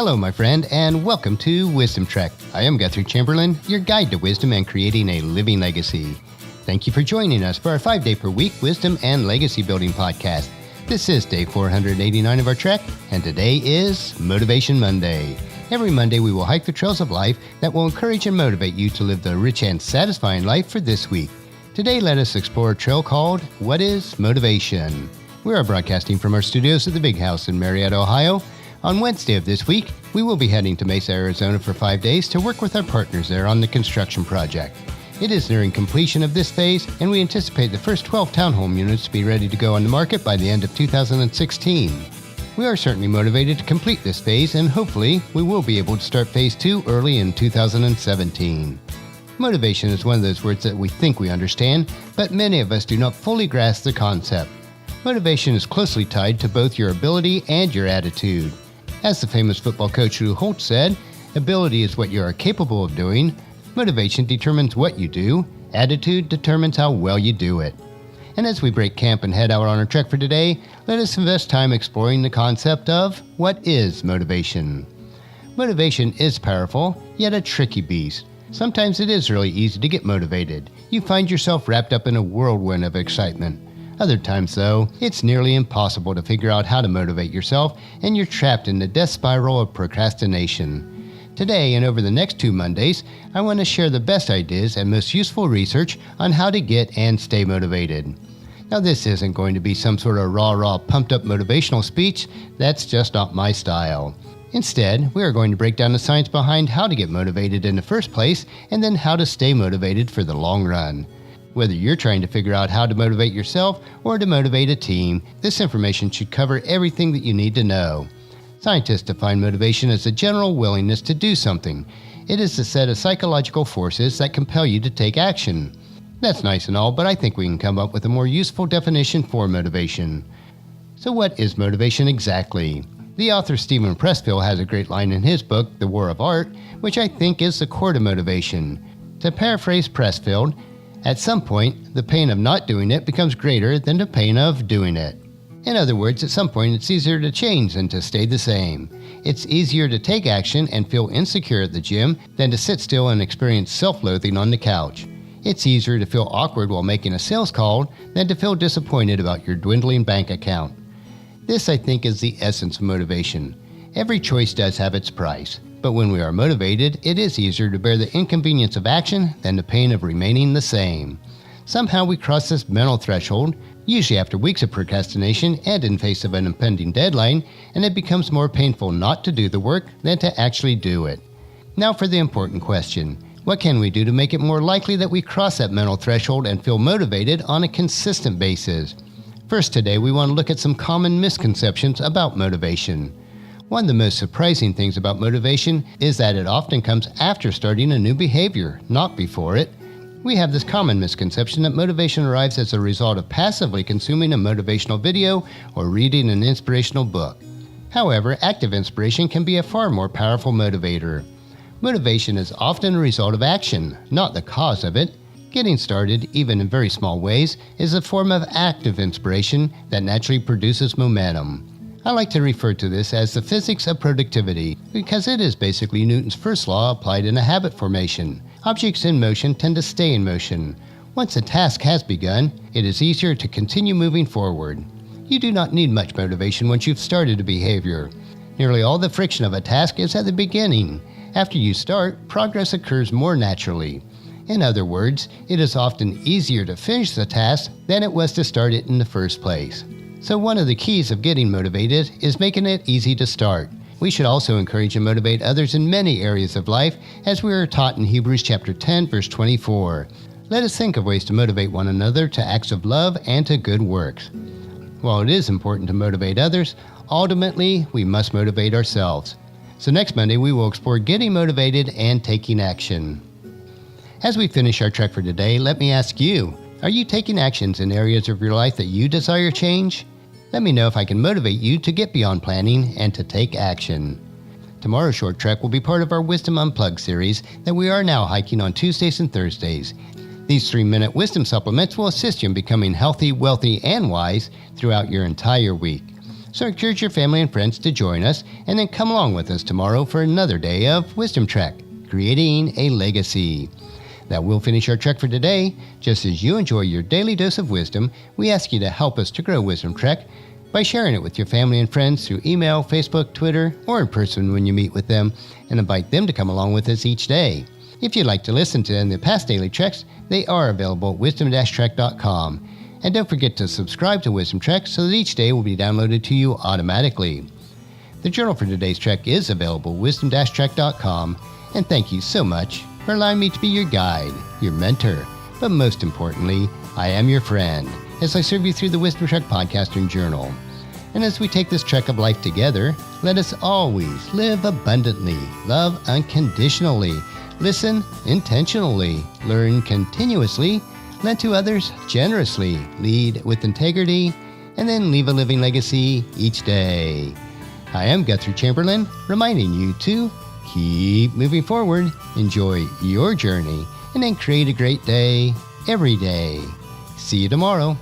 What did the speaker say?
Hello, my friend, and welcome to Wisdom Trek. I am Guthrie Chamberlain, your guide to wisdom and creating a living legacy. Thank you for joining us for our 5-day-per-week wisdom and legacy building podcast. This is day 489 of our trek, and today is Motivation Monday. Every Monday, we will hike the trails of life that will encourage and motivate you to live the rich and satisfying life for this week. Today, let us explore a trail called What is Motivation? We are broadcasting from our studios at the Big House in Marietta, Ohio. On Wednesday of this week, we will be heading to Mesa, Arizona for 5 days to work with our partners there on the construction project. It is nearing completion of this phase, and we anticipate the first 12 townhome units to be ready to go on the market by the end of 2016. We are certainly motivated to complete this phase, and hopefully we will be able to start phase 2 early in 2017. Motivation is one of those words that we think we understand, but many of us do not fully grasp the concept. Motivation is closely tied to both your ability and your attitude. As the famous football coach Lou Holtz said, ability is what you are capable of doing, motivation determines what you do, attitude determines how well you do it. And as we break camp and head out on our trek for today, let us invest time exploring the concept of what is motivation. Motivation is powerful, yet a tricky beast. Sometimes it is really easy to get motivated. You find yourself wrapped up in a whirlwind of excitement. Other times, though, it's nearly impossible to figure out how to motivate yourself, and you're trapped in the death spiral of procrastination. Today, and over the next 2 Mondays, I want to share the best ideas and most useful research on how to get and stay motivated. Now, this isn't going to be some sort of rah-rah, pumped-up motivational speech. That's just not my style. Instead, we are going to break down the science behind how to get motivated in the first place, and then how to stay motivated for the long run. Whether you're trying to figure out how to motivate yourself or to motivate a team, this information should cover everything that you need to know. Scientists define motivation as a general willingness to do something. It is a set of psychological forces that compel you to take action. That's nice and all, but I think we can come up with a more useful definition for motivation. So what is motivation exactly? The author Steven Pressfield has a great line in his book, The War of Art, which I think is the core to motivation. To paraphrase Pressfield, at some point, the pain of not doing it becomes greater than the pain of doing it. In other words, at some point, it's easier to change than to stay the same. It's easier to take action and feel insecure at the gym than to sit still and experience self-loathing on the couch. It's easier to feel awkward while making a sales call than to feel disappointed about your dwindling bank account. This, I think, is the essence of motivation. Every choice does have its price. But when we are motivated, it is easier to bear the inconvenience of action than the pain of remaining the same. Somehow we cross this mental threshold, usually after weeks of procrastination and in face of an impending deadline, and it becomes more painful not to do the work than to actually do it. Now for the important question. What can we do to make it more likely that we cross that mental threshold and feel motivated on a consistent basis? First today, we want to look at some common misconceptions about motivation. One of the most surprising things about motivation is that it often comes after starting a new behavior, not before it. We have this common misconception that motivation arrives as a result of passively consuming a motivational video or reading an inspirational book. However, active inspiration can be a far more powerful motivator. Motivation is often a result of action, not the cause of it. Getting started, even in very small ways, is a form of active inspiration that naturally produces momentum. I like to refer to this as the physics of productivity because it is basically Newton's first law applied in a habit formation. Objects in motion tend to stay in motion. Once a task has begun, it is easier to continue moving forward. You do not need much motivation once you've started a behavior. Nearly all the friction of a task is at the beginning. After you start, progress occurs more naturally. In other words, it is often easier to finish the task than it was to start it in the first place. So one of the keys of getting motivated is making it easy to start. We should also encourage and motivate others in many areas of life, as we are taught in Hebrews chapter 10, verse 24. Let us think of ways to motivate one another to acts of love and to good works. While it is important to motivate others, ultimately we must motivate ourselves. So next Monday we will explore getting motivated and taking action. As we finish our trek for today, let me ask you, are you taking actions in areas of your life that you desire change? Let me know if I can motivate you to get beyond planning and to take action. Tomorrow's short trek will be part of our Wisdom Unplugged series that we are now hiking on Tuesdays and Thursdays. These 3-minute wisdom supplements will assist you in becoming healthy, wealthy, and wise throughout your entire week. So encourage your family and friends to join us, and then come along with us tomorrow for another day of Wisdom Trek, creating a legacy. That will finish our trek for today. Just as you enjoy your daily dose of wisdom, we ask you to help us to grow Wisdom Trek by sharing it with your family and friends through email, Facebook, Twitter, or in person when you meet with them, and invite them to come along with us each day. If you'd like to listen to the past daily treks, they are available at wisdom-trek.com. And don't forget to subscribe to Wisdom Trek so that each day will be downloaded to you automatically. The journal for today's trek is available at wisdom-trek.com. And thank you so much for allowing me to be your guide, your mentor, but most importantly, I am your friend as I serve you through the Wisdom Trek podcasting journal. And as we take this trek of life together, let us always live abundantly, love unconditionally, listen intentionally, learn continuously, lend to others generously, lead with integrity, and then leave a living legacy each day. I am Guthrie Chamberlain, reminding you to keep moving forward, enjoy your journey, and then create a great day every day. See you tomorrow.